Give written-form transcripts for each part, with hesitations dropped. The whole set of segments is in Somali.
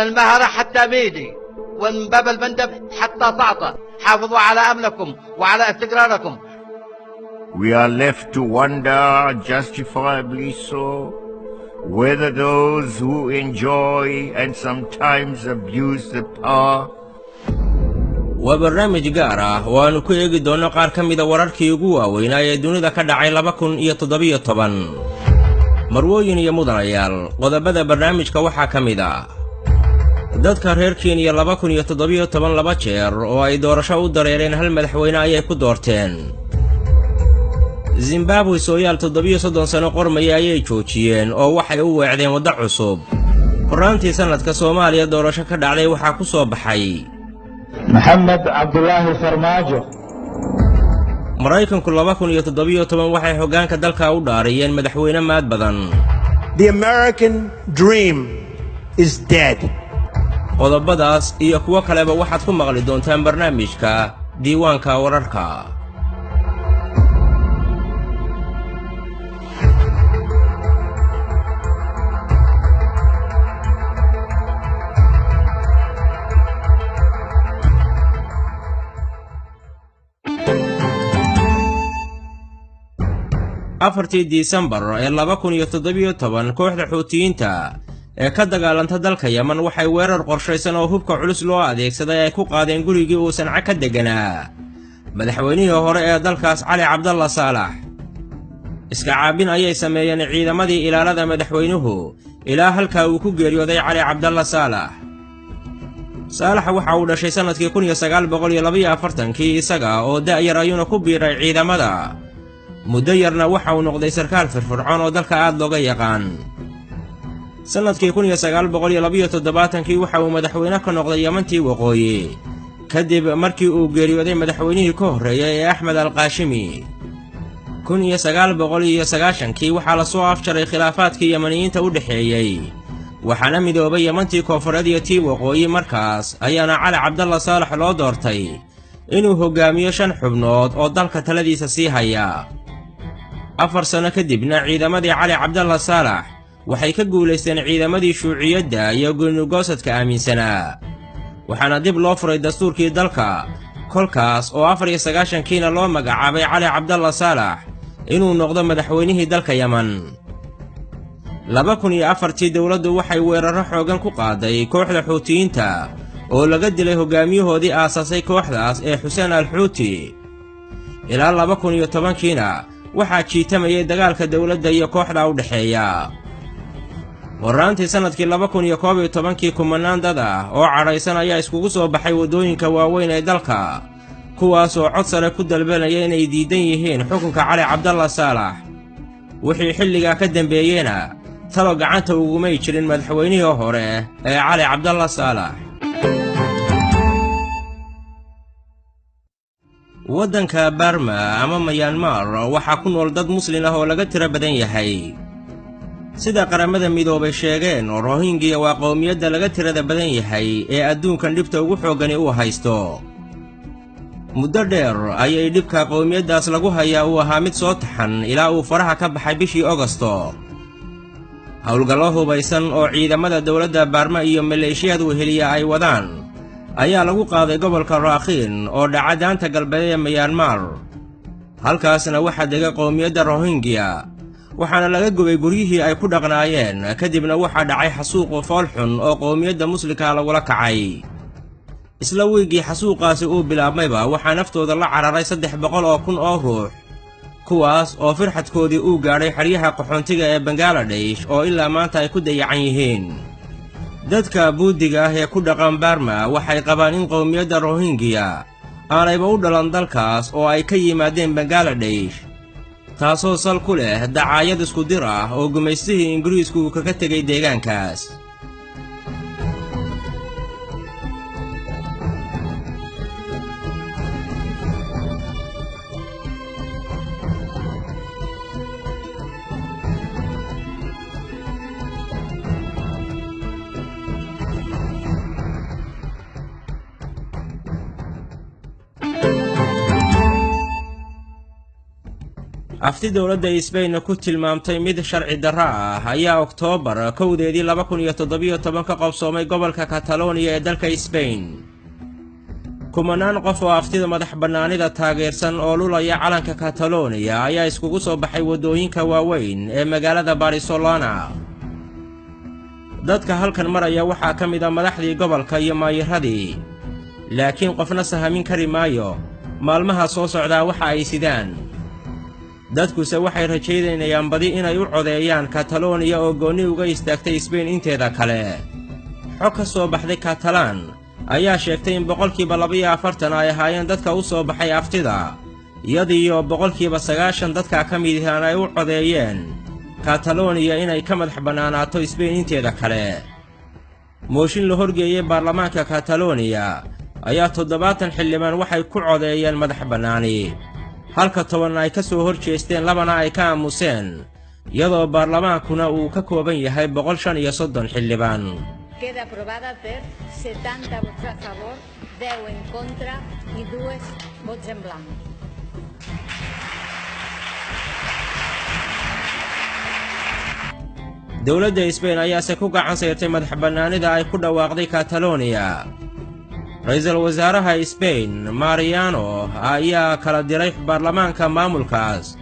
المهرة حتى ميدي، ومن باب المندب حتى طعطة. حافظوا على أمنكم وعلى استقراركم. We are left to wonder, justifiably so, whether those who enjoy and sometimes abuse the power. waa barnaamij gaar ah oo aanu ku eegi doono qaar ka mida wararkii ugu waaweynaa ee dunida ka dhacay 2017. marwooyin iyo mudanayaal, qodobada barnaamijka waxaa ka mid ah dadka reer Kenya 2017 laba jeer oo ay doorasho u dareereen hal madaxweyne ayay ku doorteen. Zimbabwe sooyaal 37 sano qormaya ayay joojiyeen oo waxay u weecdeen waddo cusub. Qoraantii sanadka Soomaaliya doorasho ka dhacday waxaa ku soo baxay محمد عبد الله فرماجو. Maraykanku 2017 waxay hoggaanka dalka u dhaariyeen madaxweyne maad badan. The American dream is dead. qodobadaas iyo kuwa kaleba waxaad ku maqli doontaan barnaamijka diiwaanka wararka. afartii Disembar ee 2017 kooxda Xuutiyiinta ee ka dagaalanta dalka Yemen waxay weerar qorshaysan oo hubka culus loo adeegsaday ay ku qaadeen gurigii uu Sanca ka deganaa madaxweynihii hore ee dalkaas Cali Cabdalla Saalax. iska caabin ayay sameeyeen ciidamadii ilaalada madaxweynuhu ilaa halka uu ku geeriyooday Cali Cabdalla Saalax. Saalax waxa uu dhashay sanadkii 1942 isaga oo da'yar ayuuna ku biiray ciidamada. muddo yarna waxa uu noqday sarkaal firfircoon oo dalka aad looga yaqaan. sanadkii 1972 waxa uu madaxweyne ka noqday Yementii waqooyi kadib markii uu geeriyooday madaxweynihii ka horreeyay ee Axmed al-Qaashimi. 1990 waxaa la soo afjaray khilaafaadkii Yemeniyiinta u dhaxeeyay waxaana midoobay Yementii koonfureed iyo tii waqooyi. markaas ayaana Cali Cabdalla Saalax loo doortay inuu hogaamiyo 5 xubnood oo dalka taladiisa sii haya. 4 sano kadibna ciidamadii Cali Cabdalla Saalax waxay ka guuleysteen ciidamadii Shuuciyadda iyo Goonigosadka aaminsanaa. waxaana dib loo furay dastuurkii dalka kolkaas oo 94kiina loo magacaabay Cali Cabdalla Saalax inuu noqdo madaxweynihii dalka Yemen. 2004 dawladdu waxay weeraro xoogan ku qaaday kooxda Xuutiyiinta oo laga dilay hogaamiyahoodii aasaasay kooxdaas ee Xuseen al-Xuuti. ilaa 2010kiina waxaa jiitamayay dagaalka dawladda iyo kooxda u dhaxeeya. waraantii sanadkii 2011 kumanaan dad ah oo cadhaysan ayaa iskugu soo baxay waddooyinka waaweyn ee dalka kuwaas oo cod sare ku dalbanaya inay diidan yihiin xukunka Cali Cabdalla Saalax. wixii xilligaa ka dambeeyeyna talo gacanta ugumay jirin madaxweynihii hore ee Cali Cabdalla Saalax. waddanka Burma ama Myanmar waxaa ku nool dad Muslim ah oo laga tiro badan yahay. sida qaramada midoobay sheegeen Rohingya waa qowmiyadda laga tirada badan yahay ee adduunkan dhibta ugu xoogani uu haysto. muddo dheer ayay dhibka qowmiyaddaas lagu hayaa uu ahaa mid soo taxan ilaa uu faraha ka baxay bishii Agosto. howlgallo hubaysan oo ciidamada dawladda Burma iyo maleeshiyada weheliya ay wadaan ayaa lagu qaaday gobolka Rakhine oo dhaca daanta galbeed ee Myanmar. halkaasna waxaa dega qowmiyadda Rohingya waxaana laga gubay guryihii ay ku dhaqnaayeen kadibna waxaa dhacay xasuuq fool xun oo qowmiyadda Muslimka lagula kacay. isla wiigii xasuuqaasi uu bilaabmayba waxaa naftooda la cararay 300,000 oo ruux kuwaas oo firxadkoodii uu gaadhay xeryaha qaxoontiga ee Bangladesh oo ilaa maanta ay ku dayacan yihiin. dadka buudiga ah ee ku dhaqan Burma waxay qabaan in qowmiyadda Rohingya aanayba u dhalan dalkaas oo ay ka yimaadeen Bangladesh, taasoo sal ku leh dacaayad isku dir ah oo gumaystihii Ingiriisku kaga tegay deegaankaas. afti dowladda Isbayn ku tilmaamtay mid sharci darro ah ayaa Oktoobar 1, 2017 ka qabsoomay gobolka Catalonia ee dalka Isbayn. kumanaan qof oo aftida madax bannaanida taageersan oo lulaya calanka Catalonia ayaa iskugu soo baxay waddooyinka waaweyn ee magaalada Barcelona. dadka halkan maraya waxaa ka mid ah madaxdii gobolka iyo maayiradii, laakiin qofna sahamin kari maayo maalmaha soo socdaa waxa ay sidaan. dadkuse waxay rajaynayaan badi inay u codeeyaan Catalonia oo gooni uga istaagtay Isbayn inteeda kale. xog ka soo baxday Catalan ayaa sheegtay in 42% ay ahaayeen dadka u soo baxay aftida, iyadoo 90% dadka ka mid ah ay u codeeyeen Catalonia inay ka madax bannaanaato Isbayn inteeda kale. mooshin la horgeeyay baarlamaanka Catalonia ayaa 70 xildhibaan waxay ku codeeyeen madax bannaani, halka 10 ay ka soo horjeesteen, 2na ay ka aamuseen, iyadoo baarlamaankuna uu ka kooban yahay 135 xildhibaan. Queda aprobada per 70 vots a favor, 10 en contra i 2 vots en blanc. dowladda Isbayn ayaase ku gacan sayrtay madax bannaanida ay ku dhawaaqday Catalonia. ra'iisul wasaaraha Isbayn Mariano ayaa kala diray baarlamaanka maamulkaas,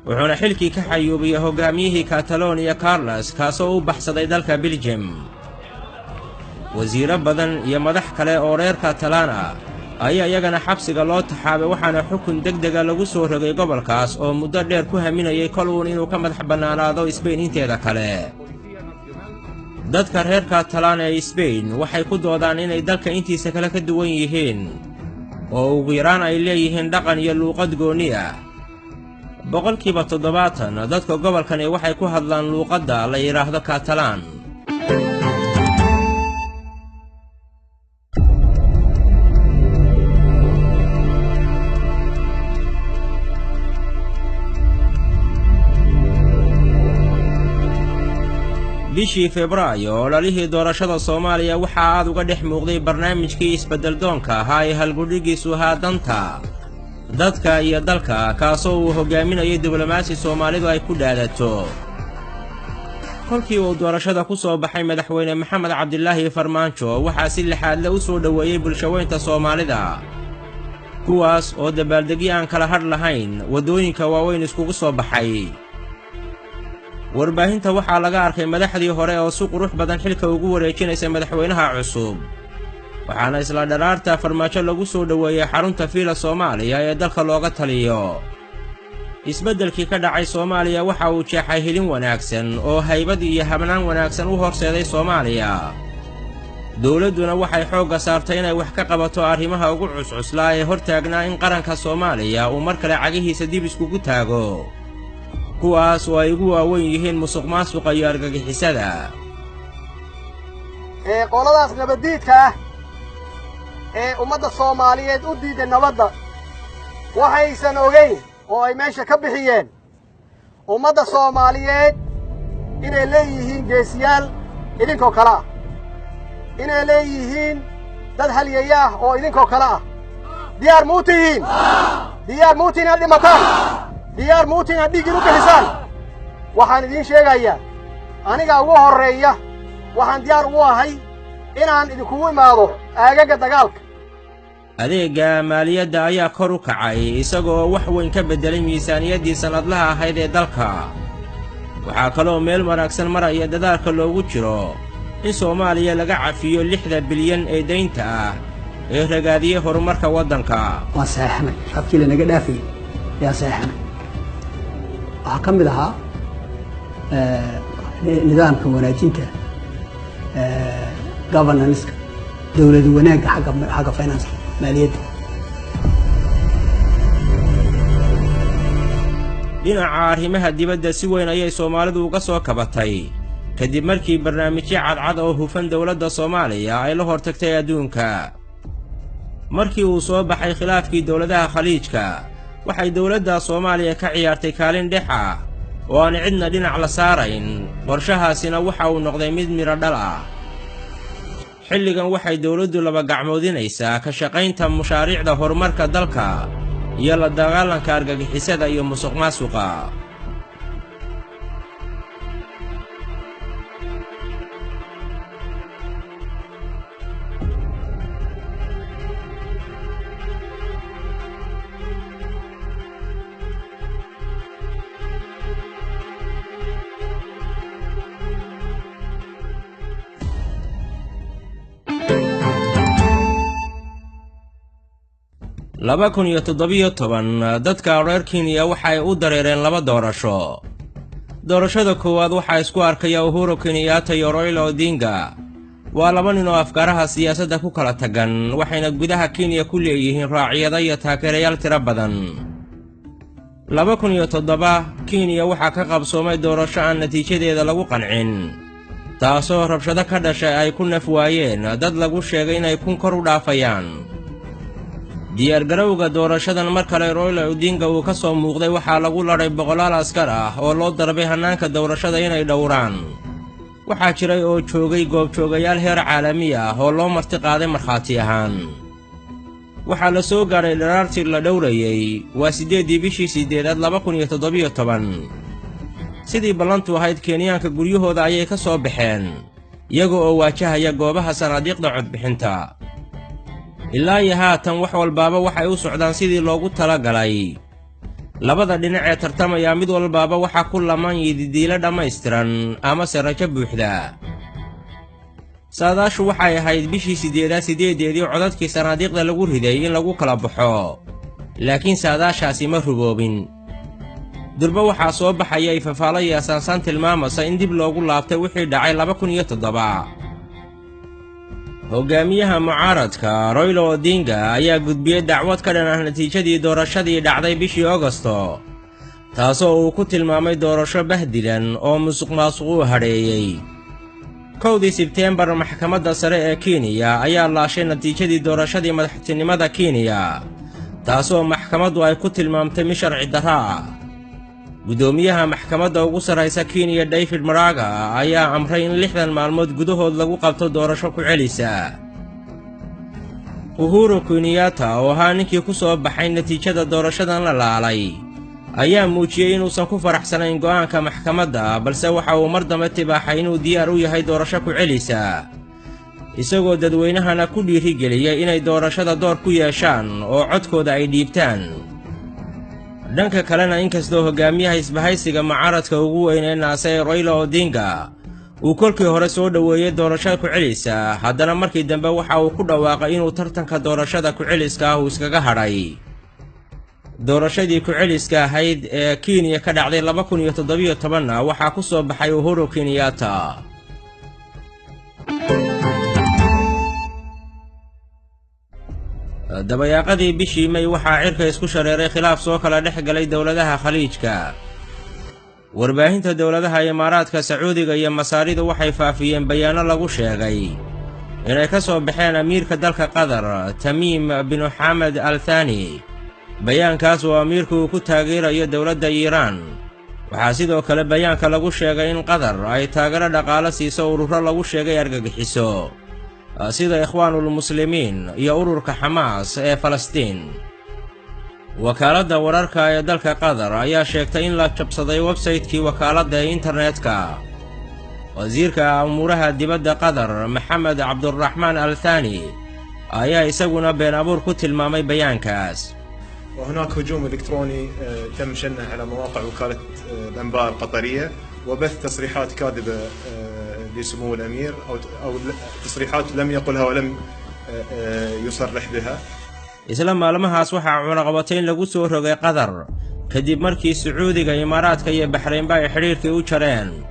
wuxuuna xilkii ka xayuubiyay hogaamiyihii Catalonia Carles kaasoo u baxsaday dalka Belgium. wasiiro badan iyo madax kale oo reer Catalan ah ayaa iyagana xabsiga loo taxaabay, waxaana xukun degdega lagu soo rogay gobolkaas oo muddo dheer ku haminayay koluun inuu ka madax bannaanaado Isbayn inteeda kale. dadka reer Catalan ee Isbayn waxay ku doodaan inay dalka intiisa kale ka duwan yihiin, oo ugu yaraan ay leeyihiin dhaqan iyo luuqad gooni ah. 70% dadka gobolkani waxay ku hadlaan luuqadda la yiraahdo Catalan. bishii Febraayo ololihii doorashada Soomaaliya waxaa aad uga dhex muuqday barnaamijkii isbeddeldoonka ahaa ee halgudhigiisu ahaa danta dadka iyo dalka, kaasoo uu hogaaminayay diblomaasi Soomaalidu ay ku dhaadato. kolkii uu doorashada ku soo baxay madaxweyne Maxamed Cabdilaahi Farmaajo waxaa si lixaad leh u soo dhoweeyey bulshaweynta Soomaalida, kuwaas oo dabaaldegyo aan kala hadh lahayn waddooyinka waaweyn iskugu soo baxay. warbaahinta waxaa laga arkay madaxdii hore oo si qurux badan xilka ugu wareejinaysa madaxweynaha cusub, waxaana isla dharaarta Farmaajo lagu soo dhoweeyay xarunta Villa Soomaaliya ee dalka looga taliyo. isbeddelkii ka dhacay Soomaaliya waxa uu jeexay hilin wanaagsan oo haybad iyo habnaan wanaagsan u horseeday Soomaaliya. dowladduna waxay xoogga saartay inay wax ka qabato arrimaha ugu cuscuslaa ee hortaagnaa in qaranka Soomaaliya uu mar kale cagihiisa dib iskugu taago, kuwaas oo ay ugu waaweyn yihiin musuqmaasuqa iyo argagixisada. qoladaas nabaddiidka ah ee ummadda Soomaaliyeed u diiday nabadda waxaysan ogeyn oo ay meesha ka bixiyeen ummadda Soomaaliyeed inay leeyihiin geesiyaal idinkoo kale ah, inay leeyihiin dad halyeeya ah oo idinkoo kale ah. diyaar muu tihiin? diyaar muu tihiin inaad dhimataan? diyaar muu tihiin inaad dhiig u bixisaan? waxaan idiin sheegayaa aniga ugu horreeya waxaan diyaar ugu ahay inaan idinkugu imaado aagaga dagaalka. adeegga maaliyadda ayaa kor u kacay isagoo wax weyn ka beddelay miisaaniyaddii sannadlaha ahayd ee dalka. waxaa kaloo meel wanaagsan maraya dadaalka loogu jiro in Soomaaliya laga cafiyo 6 bilyan ee deynta ah ee ragaadiyay horumarka waddanka. waa saxamay qabkii la naga dhaafay yaa saxamay. waxaa ka mid ahaa nidaamka wanaajinta governance-ka dawlad wanaagga xagga finance maaliyadda. dhinaca arrimaha dibadda si weyn ayay Soomaalidu uga soo kabatay kadib markii barnaamijyo cadcad oo hufan dowladda Soomaaliya ay la hortagtay adduunka. markii uu soo baxay khilaafkii dowladaha khaliijka waxay dowladda Soomaaliya ka ciyaartay kaalin dhex ah oo aan cidna dhinac la saarayn, qorshahaasina waxa uu noqday mid miro dhal ah. xilligan waxay dowladdu laba gacmoodinaysaa ka shaqaynta mashaariicda horumarka dalka iyo la dagaalanka argagixisada iyo musuqmaasuqa. laba kun iyo 17 dadka reer Kenya waxay u dareereen laba doorasho. Doorashada koowaad waxaa isku arkaya Uhuru Kenyatta iyo Raila Odinga. Waa laba nin oo afkaaraha siyaasadda ku kala tagan, waxayna gudaha Kenya ku leeyihiin raacyada iyo taageerayaal tiro badan. 2007 Kenya waxaa ka qabsoomay doorasho aan natiijadeeda lagu qancin, taasoo rabshado ka dhashay ay ku naf waayeen dad lagu sheegay inay kun kor u dhaafayaan. diyaargarowga doorashadan mar kale Raila Odinga uu ka soo muuqday waxaa lagu laray boqolaal askar ah oo loo darbay hannaanka doorashada inay dhowraan. waxaa jiray oo joogay goobjoogayaal heer caalami ah oo loo marti qaaday markhaati ahaan. waxaa la soo gaaray dharaartii la dhowrayay waa 8 bishii 8 2017. sidii ballantu ahayd Kenyaanka guryahooda ayay ka soo baxeen iyaga oo waajahaya goobaha sanaadiiqda codbixinta. ilaa iyo haatan wax walbaaba waxay u socdaan sidii loogu talagalay. labada dhinac ee tartamaya mid walbaaba waxaa ku lamaan yididiilo dhammaystiran ama rajo buuxda. saadaashu waxay ahayd bishii 8 codadkii sanaadiiqda lagu riday in lagu kala baxo, laakiin saadaashaasi ma ruboobin. durba waxaa soo baxaya ifafaalo iyo asaansaan tilmaamasa in dib loogu laabtay wixii dhacay 2007. hogaamiyaha mucaaradka Raila Odinga ayaa gudbiyey dacwad ka dhan ah natiijadii doorashadii dhacday bishii Agosto, taasoo uu ku tilmaamay doorasho bahdilan oo musuqmaasuq u hadheeyey. 1 Sebteembar maxkamadda sare ee Kenya ayaa laashay natiijadii doorashadii madaxtinimada Kenya, taasoo maxkamaddu ay ku tilmaamtay mid sharci darro ah. gudoomiyaha maxkamadda ugu sarreysa Kenya David Maraga ayaa amray in 60 maalmood gudahood lagu qabto doorasho ku celisa. Uhuru Kenyatta oo ahaa ninkii ku soo baxay natiijada doorashadan la laalay ayaa muujiyey inuusan ku faraxsanayn go'aanka maxkamadda, balse waxa uu mar dambe tibaaxay inuu diyaar u yahay doorasho ku celisa, isagoo dadweynahana ku dhiirigeliyay inay doorashada door ku yeeshaan oo codkooda ay dhiibtaan. dhanka kalena inkastoo hogaamiyaha isbahaysiga mucaaradka ugu weyn ee naasay Raila Odinga uu kolkii hore soo dhoweeyey doorashada ku celisa, haddana markii dambe waxa uu ku dhawaaqay inuu tartanka doorashada ku celiska ah uu iskaga hadhay. doorashadii ku celiska ahayd ee Kenya ka dhacday 2017 waxaa ku soo baxay Uhuru Kenyatta. dabayaaqadii bishii May waxaa cirka isku shareeray khilaaf soo kala dhex galay dowladaha khaliijka. warbaahinta dowladaha Imaaraadka, Sacuudiga iyo Masaaridu waxay faafiyeen bayaano lagu sheegay inay ka soo baxeen amiirka dalka Qatar Tamim bin Hamad Al Thani. bayaankaas oo amiirku uu ku taageerayo dowladda Iiraan. waxaa sidoo kale bayaanka lagu sheegay in Qatar ay taageero dhaqaale siiso ururo lagu sheegay argagixiso sida Ikhwaanul Muslimiin iyo ururka Xamaas ee Falastiin. wakaaladda wararka ee dalka Qatar ayaa sheegtay in la jabsaday website-kii wakaaladda ee internetka. wasiirka umuuraha dibadda Qatar Maxamed Cabdurraxmaan Al Thani ayaa isaguna been abuur ku tilmaamay bayaankaas. وهناك هجوم إلكتروني تم شنه على مواقع وكالة الأنباء القطرية وبث تصريحات كاذبة لسمو الأمير أو تصريحات لم يقلها ولم يصرح بها. isla maalmahaas waxaa cunaqabatayn lagu soo rogay Qatar kadib markii Sacuudiga, Imaaraadka iyo Baxrayn ay xiriirkii u jareen.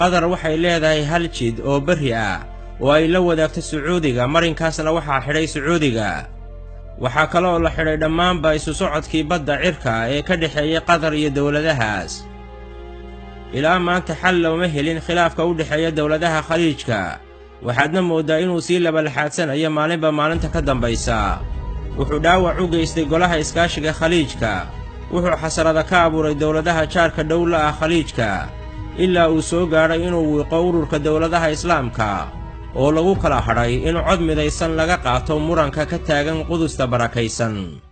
Qatar waxay leedahay hal jid oo bari ah oo ay la wadaagto Sacuudiga, marinkaasna waxaa xidhay Sacuudiga. waxaa kale oo la xidhay dhammaanba isu socodkii badda cirka ee ka dhexeeyay Qatar iyo dowladahaas. ilaa maanta xal looma helin khilaafka u dhexeeya dowladaha khaliijka, waxaadna moodaa inuu sii labalxaadsanayo maalinba maalinta ka dambaysa. wuxuu dhaawac u geystay golaha iskaashiga khaliijka, wuxuu xasarada ka abuuray dowladaha jaarka dhowla ah khaliijka, ilaa uu soo gaadhay inuu wiiqo ururka dowladaha islaamka oo lagu kala hadhay in cod midaysan laga qaato muranka ka taagan Qudusta barakaysan.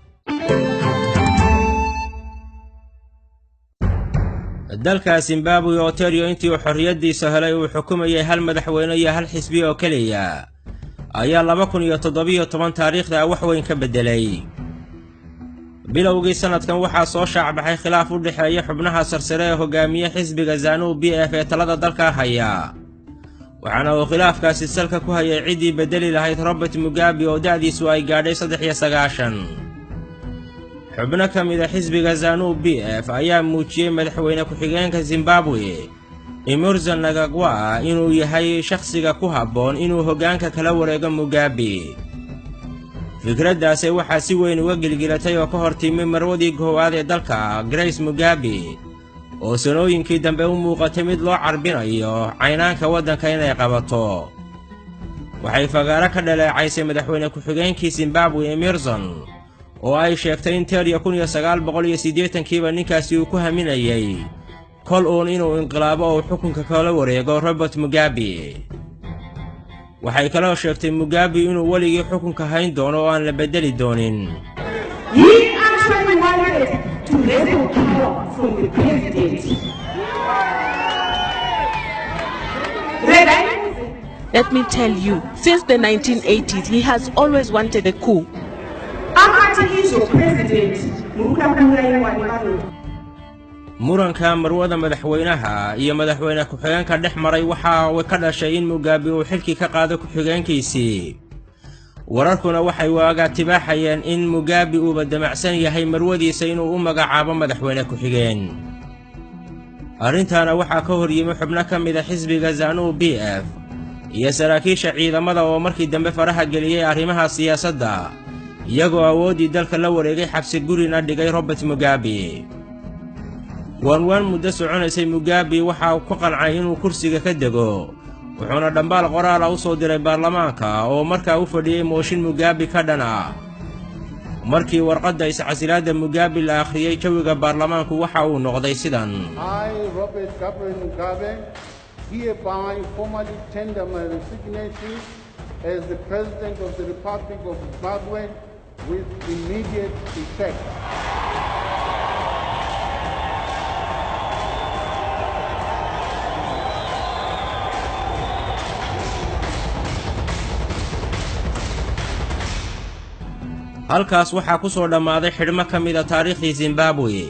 dalka Zimbabwe oo Terry intii uu xorriyadiisa helay uu xukumayay hal madaxweyne iyo hal xisbi oo kaliya ayaa 2017 taariikhda wax weyn ka bedelay. bilowgii sanadkan waxaa soo shaacbaxay khilaaf u dhexeeya xubnaha sarsare ee hogaamiye xisbiga ZANU-PF ee talada dalka haya, waxaana uu khilaafkaasi salka ku hayay ciddii bedeli lahayd Robert Mugabe oo da'diisu ay gaadhay 93. xubno ka mid ah xisbiga ZANU-PF ayaa muujiyey madaxweyne ku-xigeenka Zimbabwe Emmerson Mnangagwa inuu yahay shakhsiga ku habboon inuu hoggaanka kala wareego Mugabe. fikraddaasi waxaa si weyn uga gilgilatay oo ka hor timi marwadii koowaad ee dalka Grace Mugabe oo sanooyinkii dambe u muuqatay mid loo carbinayo caynaanka waddanka inay qabato. waxay fagaaro ka dhaleecaysay madaxweyne ku-xigeenkii Zimbabwe Emmerson oo ay sheegtay in Terry 1980kiiba ninkaasi uu ku haminayay kol uun inuu inqilaabo oo xukunka kala wareego Robert Mugabe. waxay kaloo sheegtay Mugabe inuu weligii xukunka hayn doono oo aan la bedeli doonin. Let me tell you, since the 1980s, he has always wanted a coup. muranka marwada madaxweynaha iyo madaxweyne ku-xigeenka dhex maray waxa uu ka dhashay in Mugabe uu xilki ka qaado ku-xigeenkiisii. wararkuna waxay waaga tibaaxayeen in Mugabe uu badamacsan yahay marwadiisa inuu u magacaabo madaxweyne ku-xigeen. arrintaana waxaa ka hor yimi xubno ka mid ah xisbiga ZANU-PF iyo saraakiisha ciidamada oo markii dambe faraha geliyey arrimaha siyaasadda, iyagoo awooddii dalka la wareegay xabsi gurina dhigay Robert Mugabe. waan muddo soconaysay Mugabe waxa uu ku qancay inuu kursiga ka dego, wuxuuna dhambaal qoraal u soo diray baarlamaanka oo markaa u fadhiyey mooshin Mugabe ka dhan ah. markii warqadda iscasilaadda Mugabe la akhriyey jawiga baarlamaanku waxa uu noqday sidan. I, Robert Gabriel Mugabe, hereby formally tender my resignation as the President of the Republic of Zimbabwe with immediate effect. halkaas waxaa ku soo dhammaaday xidhmo ka mid a taariikhdii Zimbabwe.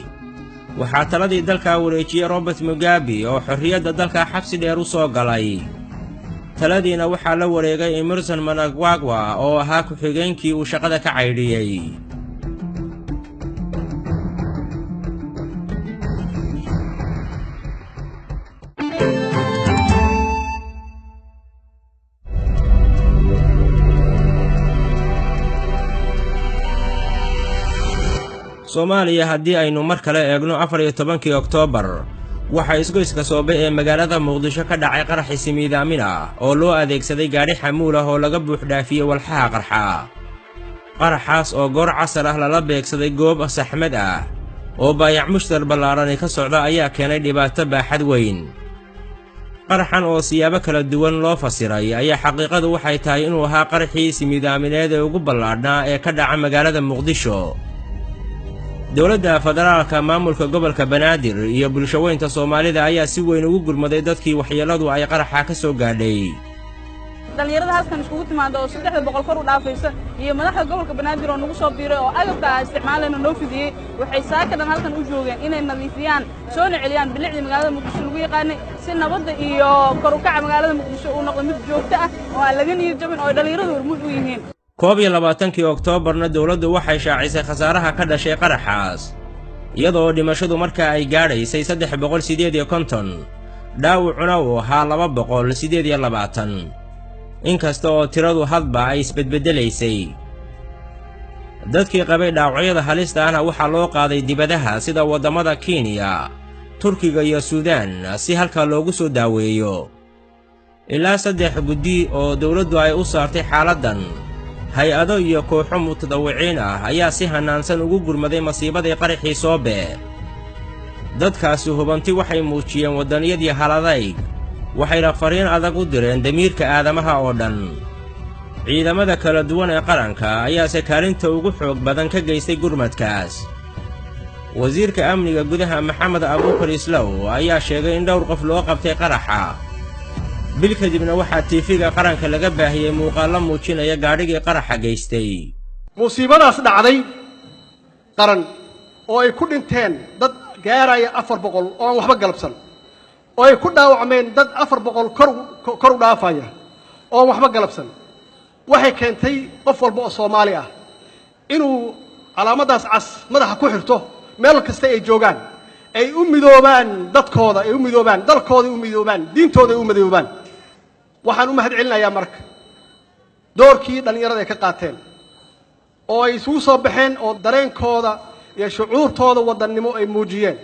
waxaa taladii dalka wareejiyey Robert Mugabe oo xorriyadda dalka xabsi dheer u soo galay. taladiina waxaa la wareegay Emmerson Mnangagwa oo ahaa ku-xigeenkii uu shaqada ka caydhiyey. Soomaaliya haddii aynu mar kale eegno 14 Oktoobar waxaa isgoyska Soobe ee magaalada Muqdisho ka dhacay qarax ismiidaamin ah oo loo adeegsaday gaadhi xamuul ah oo laga buux dhaafiyey walxaha qarxa. qaraxaas oo goor casar ah lala beegsaday goob saxmad ah oo baayac mushtar ballaaran ka socda ayaa keenay dhibaato baaxad weyn. qaraxan oo siyaabo kala duwan loo fasiray ayaa xaqiiqadu waxay tahay inuu ahaa qaraxii ismiidaamineed ee ugu ballaadhnaa ee ka dhaca magaalada Muqdisho. dowladda federaalka maamulka gobolka Banaadir iyo bulshaweynta Soomaalida ayaa si weyn ugu gurmaday dadkii waxyeeladu ay qaraxa ka soo gaadhay. dhalinyarada halkan iskugu timaada oo 300 kor u dhaafaysa iyo madaxda gobolka Banaadir oo nagu soo biiray oo agabka isticmaalayna noo fidiyey waxay saakadan halkan u joogeen inay nadiifiyaan soo celiyaan bilicda magaalada Muqdisho lagu yaqaan si nabadda iyo kor u kaca magaalada Muqdisho uu noqdo mid joogto ah oo aan laga niyad jabin oo dhalinyaradu hormuud u yihiin. 21 Oktoobarna dowladdu waxay shaacisay khasaaraha ka dhashay qaraxaas, iyadoo dhimashadu markaa ay gaadhaysay 358, dhaawacuna uu ahaa 228. inkasta oo tiradu hadba ay isbedbedelaysay. dadkii qabay dhaawacyada halista ahna waxaa loo qaaday dibadaha sida waddamada Kenya, Turkiga iyo Suudaan si halka loogu soo daaweeyo. ilaa 3 guddi oo dowladdu ay u saartay xaaladdan, hay-ado iyo kooxo mutadawiciin ah ayaa si hanaansan ugu gurmaday masiibadii qaraxii Soobe. dadkaasi hubanti waxay muujiyeen waddaniyadii haladayg, waxayna fariin adag u direen damiirka aadamaha oo dhan. ciidamada kala duwan ee qaranka ayaase kaalinta ugu xoog badan ka geystay gurmadkaas. wasiirka amniga gudaha maxamed abuukar islaw ayaa sheegay in dhowr qof loo qabtay qaraxa bil kadibna waxaa tiifiga qaranka laga baahiyey muuqaallo muujinaya gaadhigii qaraxa geystay musiibadaas dhacday qaran oo ay ku dhinteen dad gaaraya 400 oo aan waxba galabsan oo ay ku dhaawacmeen dad 400 kor u dhaafaya oo waxba galabsan waxay keentay qof walba oo Soomaali ah inuu calaamadaas cas madaxa ku xirto meel kasta ay joogaan ay u midoobaan dadkooda ay u midoobaan dalkooda ay u midoobaan diintooda ay u midoobaan waxaan u mahad celinayaa marka doorkii dhalinyarada ay ka qaateen oo ay isugu soo baxeen oo dareenkooda iyo shucuurtooda wadannimo ay muujiyeen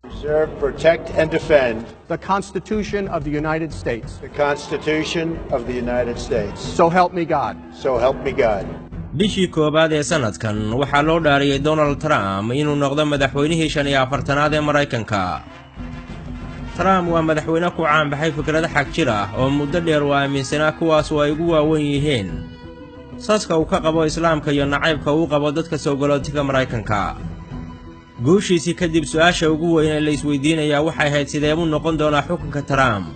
Preserve, protect, and defend the Constitution of the United States. the Constitution of the United States. So help me God. So help me God. bishii koobaad ee sanadkan waxaa loo dhaariyey Donald Trump inuu noqdo madaxweynihii 45aad ee Mareykanka. Trump waa madaxweyne ku caan baxay fikrado xag jir ah oo muddo dheer u aaminsanaa kuwaas oo ay ugu waaweyn yihiin saaska uu ka qabo islaamka iyo nacaybka uu qabo dadka soo galootiga Mareykanka. guushiisii kadib su'aasha ugu weyn ee la isweydiinayaa waxay ahayd sidee uu noqon doonaa xukunka Trump.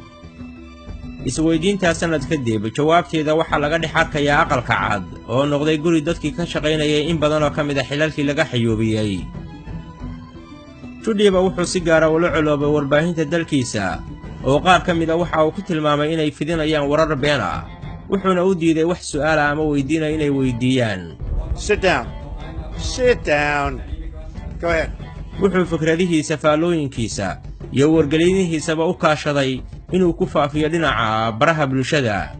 isweydiintaa sanad kadib jawaabteeda waxaa laga dhex arkayaa aqalka cad oo noqday guri dadkii ka shaqaynayay in badan oo ka mid ah xilalkii laga xayuubiyey. Trudeau wuxuu si gaar ah ula coloobay warbaahinta dalkiisa oo qaar ka mid ah waxa uu ku tilmaamay inay fidinayaan warar been ah wuxuuna u diiday wax su'aal ama weydiinaya inay weydiiyaan. Sit down. Sit down. Go ahead. wuxuu fikradihiisa faallooyinkiisa iyo wargelinihiisaba u kaashaday inuu ku faafiyo dhinaca baraha bulshada.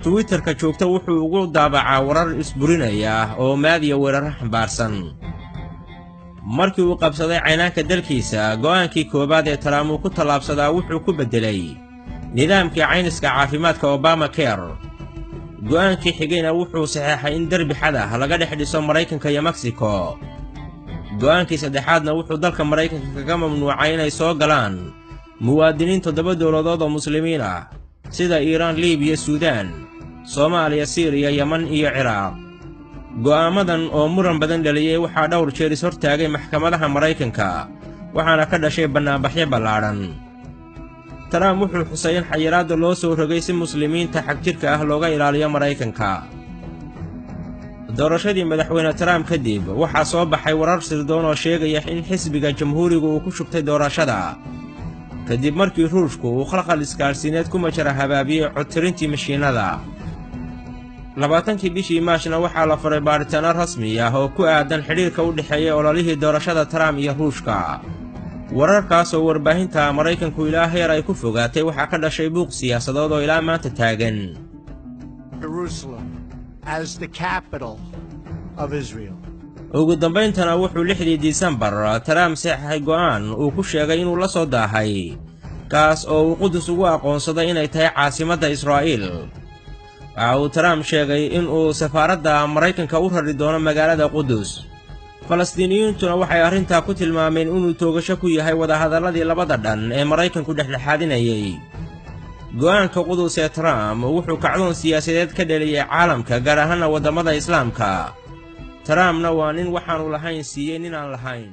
Twitterka joogta wuxuu ugu daabacaa warar isburinaya oo maadiya weerar xambaarsan. markii uu qabsaday caynaanka dalkiisa go'aankii koobaad ee Trump uu ku tallaabsadaa wuxuu ku beddelay nidaamkii cayniska caafimaadka Obamacare. go'aankii xigayna wuxuu saxeexay in darbi xad ah laga dhex dhiso Mareykanka iyo Mexico. go'aankii saddexaadna wuxuu dalka Mareykanka kaga mamnuucay inay soo galaan muwaadiniin 7 dowladood oo muslimiin ah sida Iiraan, Liibiya, Suudaan, Soomaaliya, Siiriya, Yemen iyo Ciraaq. go'aamadan oo muran badan dhaliyay waxaa dhowr jeer is hortaagay maxkamadaha Mareykanka waxaana ka dhashay bannaanbaxyo ballaadhan. Trump wuxuu xusay in xayiraadda loo soo rogay si muslimiinta xagjirka ah looga ilaaliyo Mareykanka. doorashadii madaxweyne Trump kadib waxaa soo baxay warar sirdoon oo sheegaya in xisbiga jamhuuriga uu ku shubtay doorashada kadib markii Ruushku uu khalkhal isgaarsiineed ku majara habaabiyey codtirintii mashiinada. 20kii bishii Maashna waxaa la faray baaritaano rasmi ah oo ku aadan xidhiirka u dhexeeya ololihii doorashada Trump iyo Ruushka. wararkaas oo warbaahinta Mareykanku ilaa heer ay ku fogaatay waxaa ka dhashay buuq siyaasadeed oo ilaa maanta taagan. Jerusalem as the capital of Israel. ugu dambayntana wuxuu 6 Disembar Trump saxay go'aan uu ku sheegay inuu la soo daahay kaas oo uu Qudus ugu aqoonsaday inay tahay caasimadda Israa'iil. waxa uu Trump sheegay in uu safaaradda Mareykanka u rari doono magaalada Qudus. Falastiiniyiintuna waxay arrintaa ku tilmaameen inuu toogasho ku yahay wadahadalladii labada dhan ee Mareykanku dhexdhexaadinayay. go'aanka Qudus ee Trump wuxuu kacdoon siyaasadeed ka dhaliyay caalamka gaar ahaan waddamada Islaamka. Trumpna waa nin waxaanu lahayn siiyey nin aan lahayn.